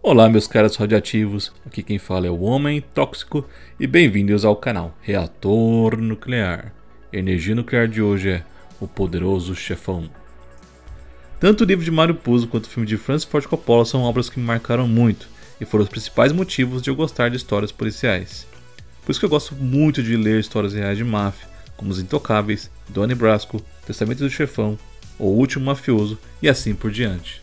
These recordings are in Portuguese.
Olá meus caras radioativos, aqui quem fala é o Homem Tóxico e bem-vindos ao canal Reator Nuclear. A energia nuclear de hoje é o poderoso chefão. Tanto o livro de Mario Puzo quanto o filme de Francis Ford Coppola são obras que me marcaram muito e foram os principais motivos de eu gostar de histórias policiais. Por isso que eu gosto muito de ler histórias reais de máfia, como Os Intocáveis, Donnie Brasco, Testamento do Chefão, O Último Mafioso e assim por diante.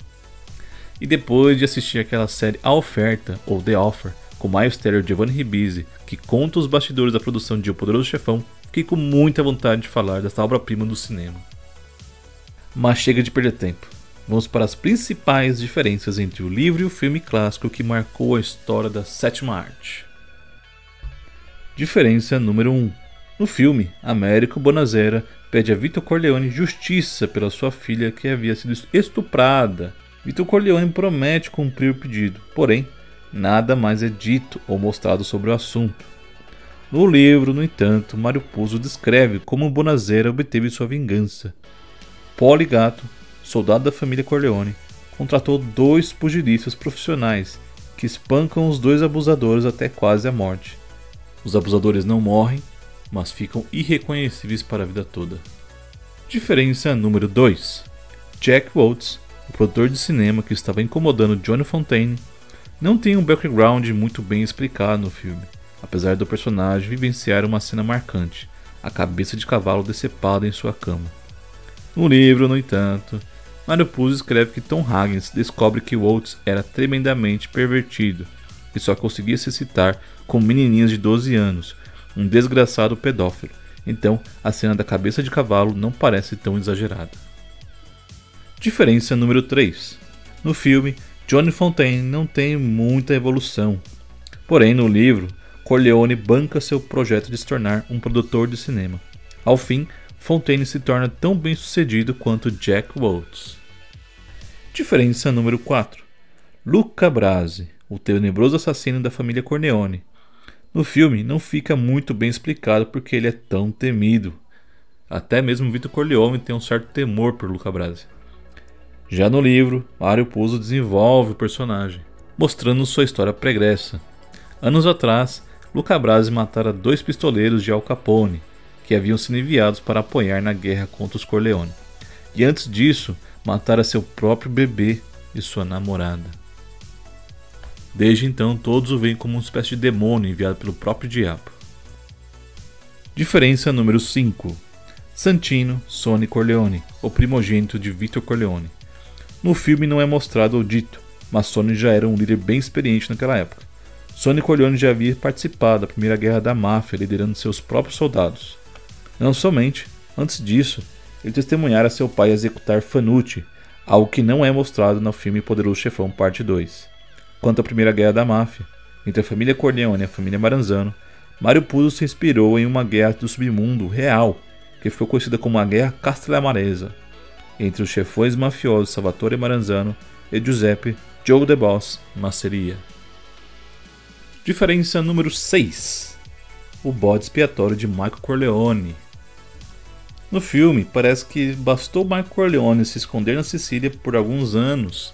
E depois de assistir aquela série A Oferta, ou The Offer, com Miles Teller e Giovanni Ribisi, que conta os bastidores da produção de O Poderoso Chefão, fiquei com muita vontade de falar desta obra-prima do cinema. Mas chega de perder tempo. Vamos para as principais diferenças entre o livro e o filme clássico que marcou a história da sétima arte. Diferença número 1. No filme, Américo Bonanzera pede a Vito Corleone justiça pela sua filha que havia sido estuprada. Vito Corleone promete cumprir o pedido, porém, nada mais é dito ou mostrado sobre o assunto. No livro, no entanto, Mario Puzo descreve como Bonanzera obteve sua vingança. Poli Gatto, soldado da família Corleone, contratou 2 pugilistas profissionais que espancam os 2 abusadores até quase a morte. Os abusadores não morrem, mas ficam irreconhecíveis para a vida toda. Diferença número 2. Jack Waltz, o produtor de cinema que estava incomodando Johnny Fontane, não tem um background muito bem explicado no filme, apesar do personagem vivenciar uma cena marcante, a cabeça de cavalo decepada em sua cama. No livro, no entanto, Mario Puzo escreve que Tom Hagen descobre que Waltz era tremendamente pervertido e só conseguia se excitar com menininhas de 12 anos, um desgraçado pedófilo, então a cena da cabeça de cavalo não parece tão exagerada. Diferença número 3. No filme, Johnny Fontane não tem muita evolução. Porém, no livro, Corleone banca seu projeto de se tornar um produtor de cinema. Ao fim, Fontane se torna tão bem sucedido quanto Jack Waltz. Diferença número 4. Luca Brasi, o tenebroso assassino da família Corleone. No filme, não fica muito bem explicado porque ele é tão temido. Até mesmo Vito Corleone tem um certo temor por Luca Brasi. Já no livro, Mario Puzo desenvolve o personagem, mostrando sua história pregressa. Anos atrás, Luca Brasi matara 2 pistoleiros de Al Capone, que haviam sido enviados para apoiar na guerra contra os Corleone. E antes disso, matara seu próprio bebê e sua namorada. Desde então, todos o veem como uma espécie de demônio enviado pelo próprio diabo. Diferença número 5. Santino Sonny Corleone, o primogênito de Vito Corleone. No filme não é mostrado ou dito, mas Sonny já era um líder bem experiente naquela época. Sonny Corleone já havia participado da primeira guerra da máfia, liderando seus próprios soldados. Não somente, antes disso, ele testemunhara seu pai executar Fanucci, algo que não é mostrado no filme Poderoso Chefão Parte 2. Quanto à primeira guerra da máfia, entre a família Corleone e a família Maranzano, Mario Puzo se inspirou em uma guerra do submundo real, que ficou conhecida como a Guerra Castellamarese, entre os chefões mafiosos Salvatore Maranzano e Giuseppe Joe the Boss Masseria. Diferença número 6. O bode expiatório de Michael Corleone. No filme, parece que bastou Michael Corleone se esconder na Sicília por alguns anos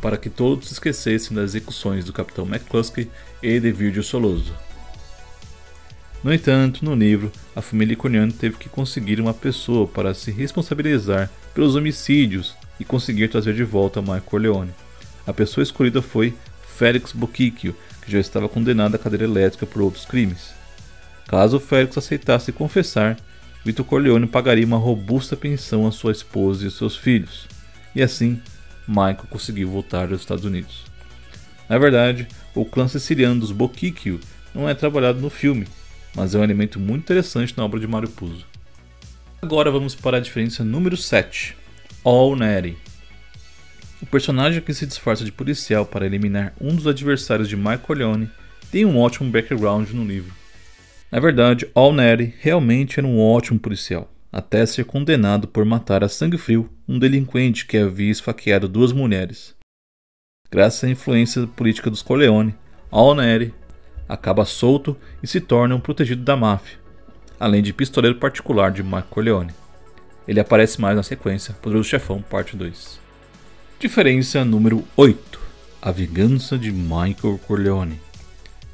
para que todos esquecessem das execuções do Capitão McCluskey e de Virgil Soloso. No entanto, no livro, a família Corleone teve que conseguir uma pessoa para se responsabilizar pelos homicídios e conseguir trazer de volta Michael Corleone. A pessoa escolhida foi Félix Boccicchio, que já estava condenado à cadeira elétrica por outros crimes. Caso Félix aceitasse confessar, Vito Corleone pagaria uma robusta pensão à sua esposa e seus filhos. E assim, Michael conseguiu voltar aos Estados Unidos. Na verdade, o clã siciliano dos Boccicchio não é trabalhado no filme, mas é um elemento muito interessante na obra de Mario Puzo. Agora vamos para a diferença número 7. All Natty. O personagem que se disfarça de policial para eliminar um dos adversários de Michael Corleone tem um ótimo background no livro. Na verdade, All Natty realmente era um ótimo policial, até ser condenado por matar a sangue frio um delinquente que havia esfaqueado 2 mulheres. Graças à influência política dos Corleone, All Natty acaba solto e se torna um protegido da máfia, além de pistoleiro particular de Michael Corleone. Ele aparece mais na sequência Poderoso Chefão Parte 2. Diferença número 8. A vingança de Michael Corleone.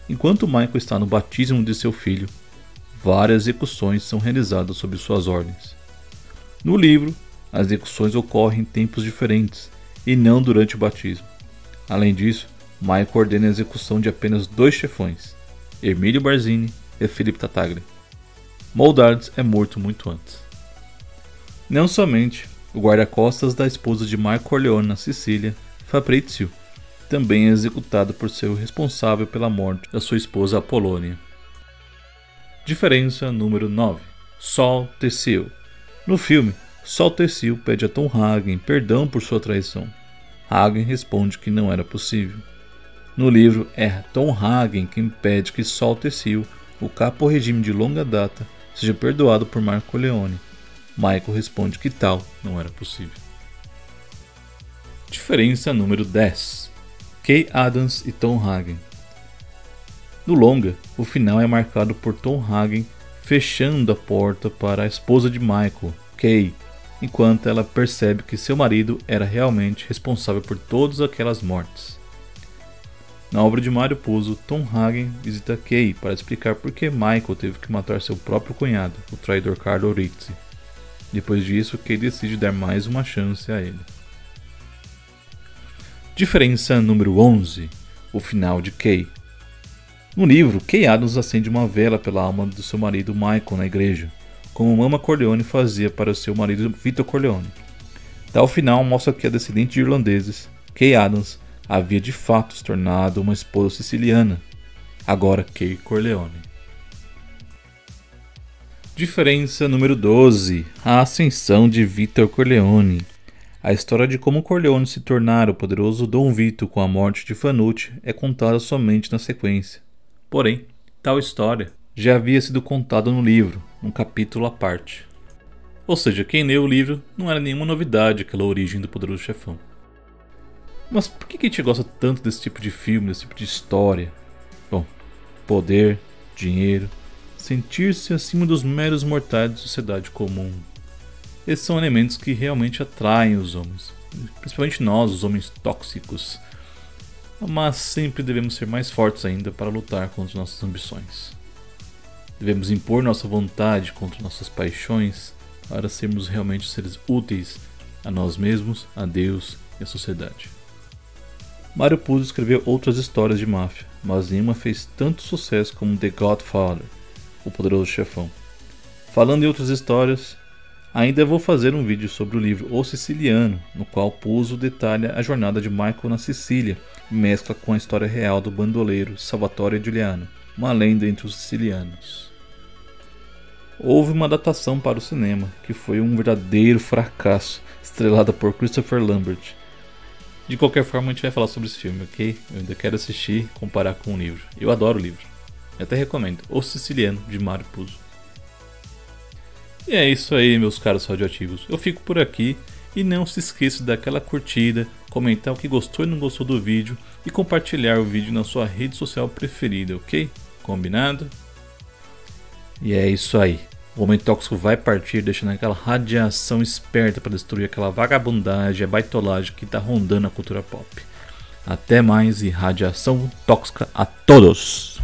Enquanto Michael está no batismo de seu filho, várias execuções são realizadas sob suas ordens. No livro, as execuções ocorrem em tempos diferentes e não durante o batismo. Além disso, Michael ordena a execução de apenas 2 chefões, Emilio Barzini e Philippe Tattaglia. Moldardes é morto muito antes. Não somente o guarda-costas da esposa de Michael Corleone na Sicília, Fabrizio, também é executado por ser o responsável pela morte da sua esposa Apolônia. Diferença número 9. Saul Tessil. No filme, Saul Tessil pede a Tom Hagen perdão por sua traição. Hagen responde que não era possível. No livro, é Tom Hagen quem pede que Saul Tessil, o capo regime de longa data, seja perdoado por Michael Corleone. Michael responde que tal não era possível. Diferença número 10. Kay Adams e Tom Hagen. No longa, o final é marcado por Tom Hagen fechando a porta para a esposa de Michael, Kay, enquanto ela percebe que seu marido era realmente responsável por todas aquelas mortes. Na obra de Mario Puzo, Tom Hagen visita Kay para explicar por que Michael teve que matar seu próprio cunhado, o traidor Carlo Rizzi. Depois disso, Kay decide dar mais uma chance a ele. Diferença número 11. O final de Kay. No livro, Kay Adams acende uma vela pela alma do seu marido Michael na igreja, como Mama Corleone fazia para o seu marido Vito Corleone. Tal final mostra que a descendente de irlandeses, Kay Adams, havia de fato se tornado uma esposa siciliana, agora Kay Corleone. Diferença número 12. A ascensão de Vito Corleone. A história de como Corleone se tornara o poderoso Dom Vito com a morte de Fanucci é contada somente na sequência. Porém, tal história já havia sido contada no livro, num capítulo à parte. Ou seja, quem leu o livro não era nenhuma novidade aquela origem do poderoso chefão. Mas por que a gente gosta tanto desse tipo de filme, desse tipo de história? Bom, poder, dinheiro, sentir-se acima dos meros mortais da sociedade comum. Esses são elementos que realmente atraem os homens, principalmente nós, os homens tóxicos. Mas sempre devemos ser mais fortes ainda para lutar contra nossas ambições. Devemos impor nossa vontade contra nossas paixões para sermos realmente seres úteis a nós mesmos, a Deus e à sociedade. Mario Puzo escreveu outras histórias de máfia, mas nenhuma fez tanto sucesso como The Godfather, o poderoso chefão. Falando em outras histórias, ainda vou fazer um vídeo sobre o livro O Siciliano, no qual Puzo detalha a jornada de Michael na Sicília e mescla com a história real do bandoleiro Salvatore Giuliano, uma lenda entre os sicilianos. Houve uma adaptação para o cinema, que foi um verdadeiro fracasso, estrelada por Christopher Lambert. De qualquer forma, a gente vai falar sobre esse filme, ok? Eu ainda quero assistir e comparar com o livro. Eu adoro o livro. Eu até recomendo. O Siciliano, de Mario Puzo. E é isso aí, meus caros radioativos. Eu fico por aqui e não se esqueça de dar aquela curtida, comentar o que gostou e não gostou do vídeo e compartilhar o vídeo na sua rede social preferida, ok? Combinado? E é isso aí. O Homem Tóxico vai partir deixando aquela radiação esperta para destruir aquela vagabundagem, a baitolagem que está rondando a cultura pop. Até mais e radiação tóxica a todos!